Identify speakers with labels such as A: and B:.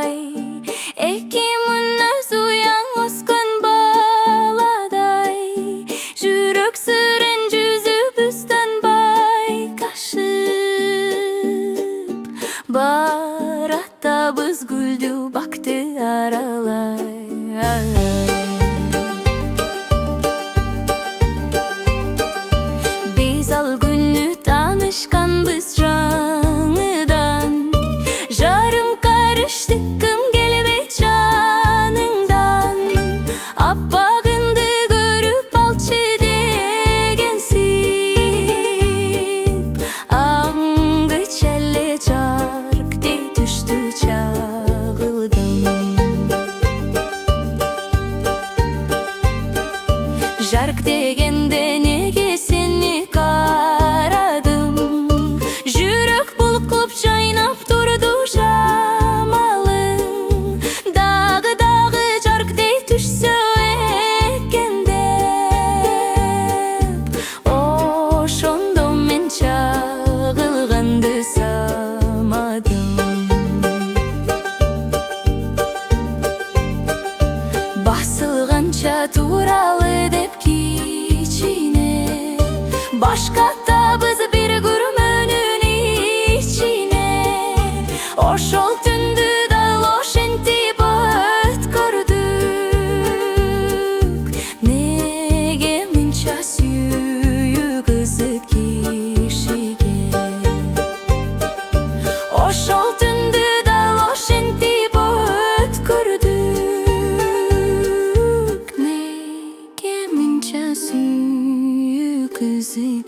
A: бай, экимин өзү уяң өскөн баладай, жүрөк сүрен жүзүбүздөн байкашып бараттабыз гүлдүү бакты аралай. Биз ал күнү таанышканбыз жаңыдан, жарым карышты кым келбейт жаныңдан, аппагыңды көрүп алчы дегенсип, аңгыча эле жарктей түштү чагылган. Жарк дегенде неге сени карадым, жүрөк булкуп жайнап турду жамалың, дагы жарктей түшсө экен деп, ошондо мен чагылганды самадым. Басылганча туралы деп кичине, башкатабыз бир күрмөнүн ичине, ошол түндү дал ошентип өткөрдүк. Неге мынча сүйгүзүп кишиге, ошол түндү дал ошентип өткөрдүк. Неге мынча сүйгүзүп